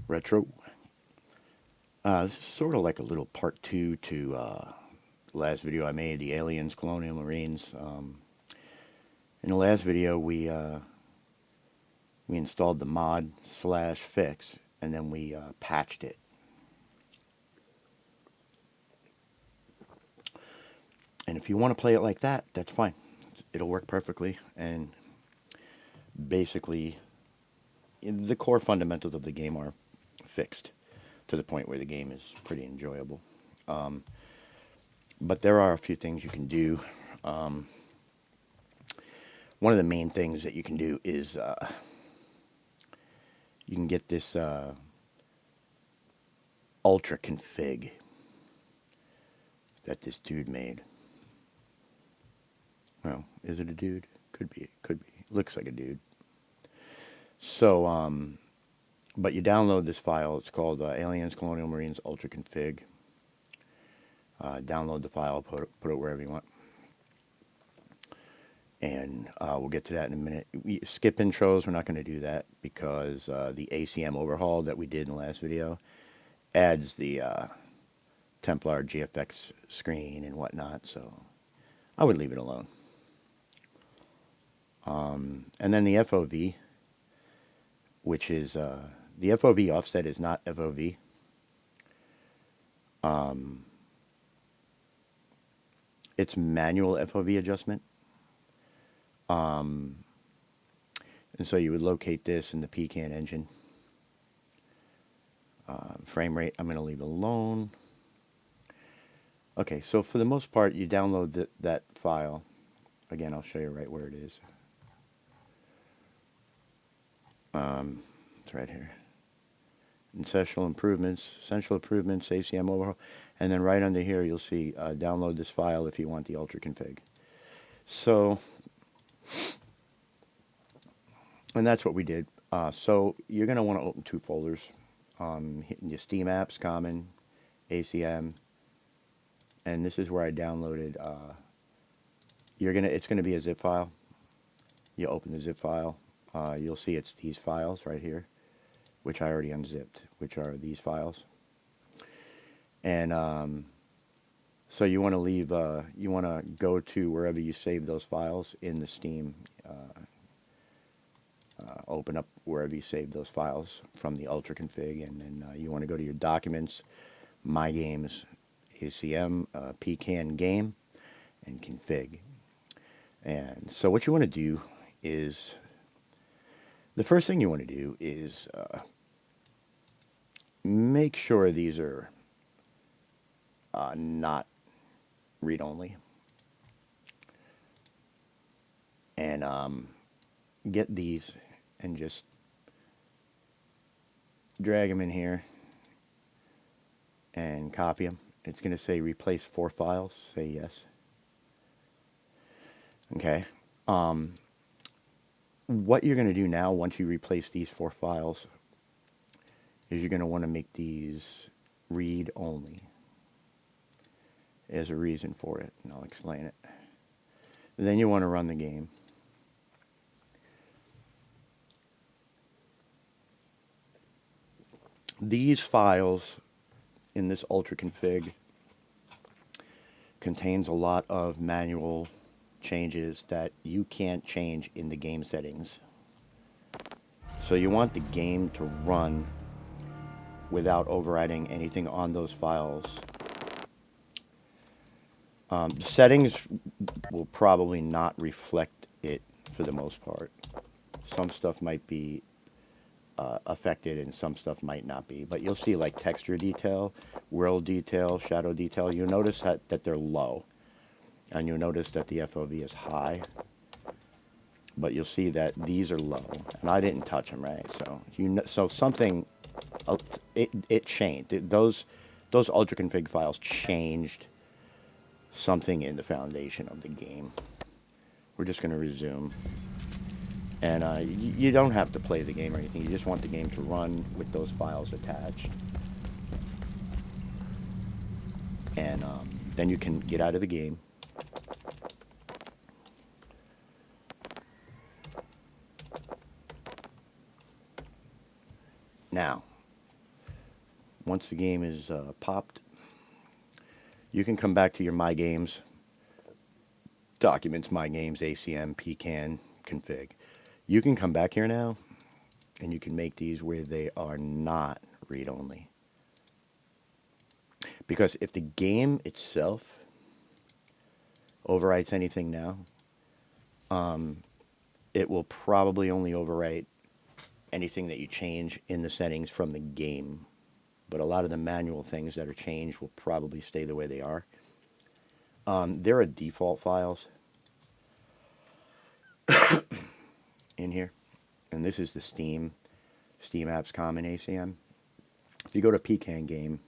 Retro. This is sort of like a little part two to the last video I made, the aliens, Colonial Marines. In the last video, we installed the mod slash fix, and then we patched it. And if you want to play it like that, that's fine. It'll work perfectly. And basically, the core fundamentals of the game are fixed to the point where the game is pretty enjoyable. But there are a few things you can do. One of the main things that you can do is you can get this ultra config that this dude made. Well, is it a dude? Could be. Could be. Looks like a dude. So, but you download this file. It's called Aliens Colonial Marines Ultra Config. Download the file, put it wherever you want. And we'll get to that in a minute. We skip intros. We're not going to do that because the ACM overhaul that we did in the last video adds the TemplarGFX screen and whatnot. So I would leave it alone. And then the FOV, which is the FOV offset is not FOV. It's manual FOV adjustment. And so you would locate this in the Pecan engine. Frame rate, I'm going to leave alone. Okay, so for the most part, you download that file. Again, I'll show you right where it is. It's right here. Essential improvements, ACM overhaul. And then right under here, you'll see download this file if you want the ultra config. So, and that's what we did. So you're going to want to open two folders. Hitting your Steam apps, common, ACM, and this is where I downloaded. It's gonna be a zip file. You open the zip file. You'll see it's these files right here, which I already unzipped, which are these files. And so you want to leave. You want to go to wherever you save those files in the Steam. Open up wherever you save those files from the ultra config, and then you want to go to your documents, my games, ACM, Pecan game, and config. And so what you want to do is, the first thing you want to do is make sure these are not read-only, and get these and just drag them in here and copy them. It's going to say replace 4 files. Say yes. Okay. What you're going to do now, once you replace these 4 files, is you're going to want to make these read only. There's a reason for it, and I'll explain it. And then you want to run the game. These files in this ultra config contains a lot of manual changes that you can't change in the game settings. So you want the game to run without overriding anything on those files. The settings will probably not reflect it for the most part. Some stuff might be affected and some stuff might not be, but you'll see like texture detail, world detail, shadow detail. You'll notice that they're low, and you'll notice that the FOV is high, but you'll see that these are low, and I didn't touch them, right? So something it changed. Those ultra config files changed something in the foundation of the game. We're just going to resume. And you don't have to play the game or anything. You just want the game to run with those files attached. And then you can get out of the game. Now, Once the game is popped, you can come back to your My Games, Documents, My Games, ACM, PCAN, config. You can come back here now, and you can make these where they are not read-only. Because if the game itself overwrites anything now, it will probably only overwrite anything that you change in the settings from the game. But a lot of the manual things that are changed will probably stay the way they are. There are default files in here, and this is the Steam Apps Common ACM. If you go to PCAN game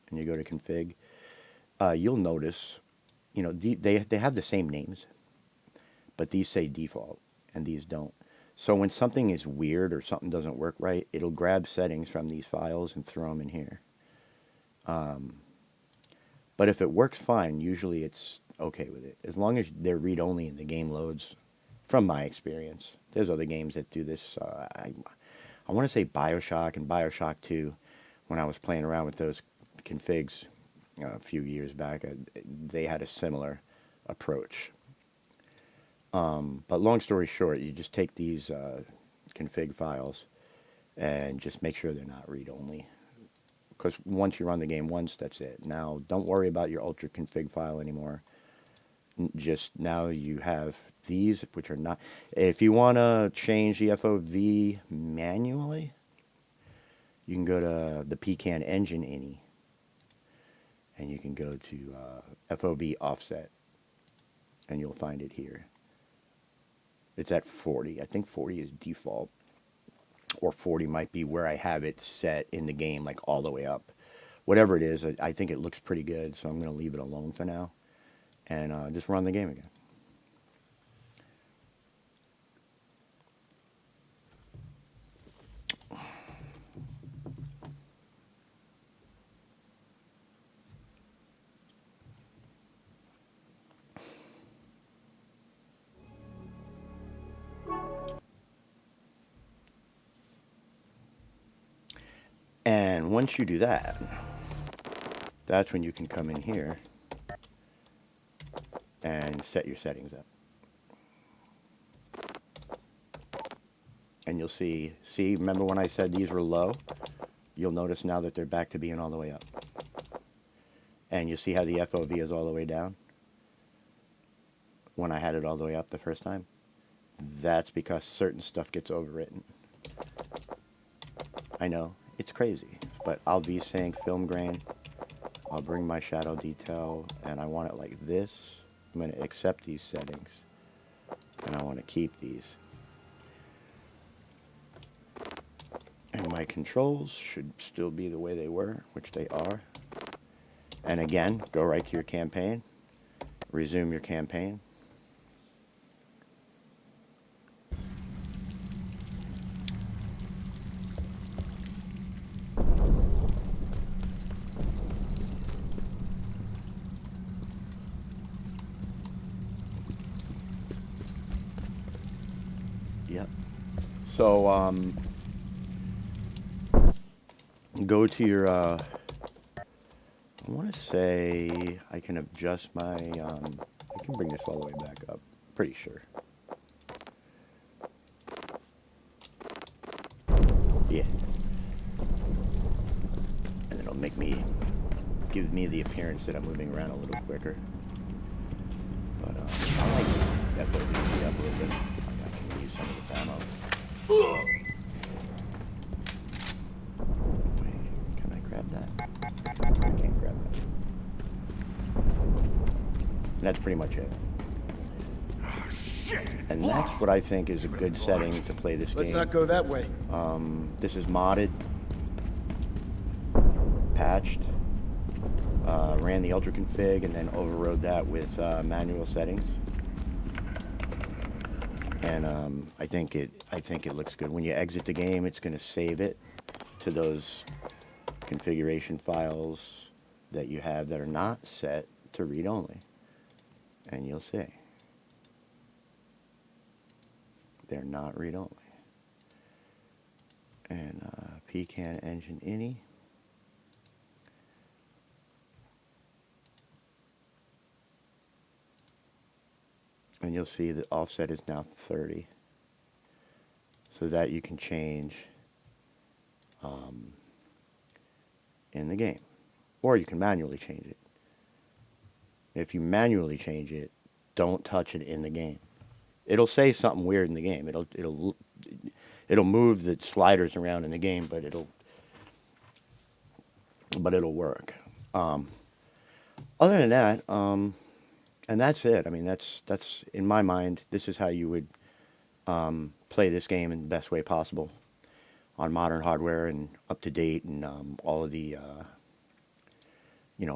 and you go to config, you'll notice, you know, they have the same names, but these say default and these don't. So when something is weird or something doesn't work right, it'll grab settings from these files and throw them in here. But if it works fine, usually it's okay with it. As long as they're read-only and the game loads, from my experience. There's other games that do this. I want to say BioShock and BioShock 2, when I was playing around with those configs a few years back, they had a similar approach. But long story short, you just take these config files and just make sure they're not read-only. Because once you run the game once, that's it. Now, don't worry about your ultra config file anymore. Just now you have these, which are not. If you want to change the FOV manually, you can go to the PCAN engine ini, and you can go to FOV offset, and you'll find it here. It's at 40. I think 40 is default, or 40 might be where I have it set in the game, like all the way up. Whatever it is, I think it looks pretty good, so I'm going to leave it alone for now, and just run the game again. And once you do that, that's when you can come in here and set your settings up. And you'll see, remember when I said these were low? You'll notice now that they're back to being all the way up. And you see how the FOV is all the way down? When I had it all the way up the first time? That's because certain stuff gets overwritten. I know, it's crazy, but I'll VSync film grain. I'll bring my shadow detail, and I want it like this. I'm going to accept these settings, and I want to keep these. And my controls should still be the way they were, which they are. And again, go right to your campaign, resume your campaign. Yep. So, go to your, I want to say I can adjust my, I can bring this all the way back up, pretty sure. Yeah. And it'll make me, give me the appearance that I'm moving around a little quicker. But, I like that FOV up a little bit. I can use some of this ammo. Wait, can I grab that? I can't grab that. And that's pretty much it. And that's what I think is a good setting to play this game. Let's not go that way. This is modded, patched, ran the ultra config, and then overrode that with manual settings. And I think it looks good. When you exit the game, it's going to save it to those configuration files that you have that are not set to read only. And you'll see they're not read only. And PCAN engine ini. and you'll see the offset is now 30. So that you can change in the game. Or you can manually change it. If you manually change it, don't touch it in the game. It'll say something weird in the game. It'll move the sliders around in the game, but it'll work. Other than that, and that's it. I mean, that's in my mind. This is how you would play this game in the best way possible on modern hardware and up to date, and all of the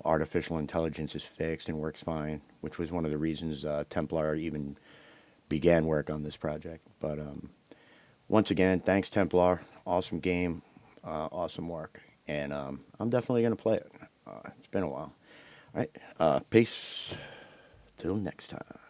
artificial intelligence is fixed and works fine, which was one of the reasons Templar even began work on this project. But once again, thanks Templar. Awesome game, awesome work, and I'm definitely gonna play it. It's been a while. All right, peace. Till next time.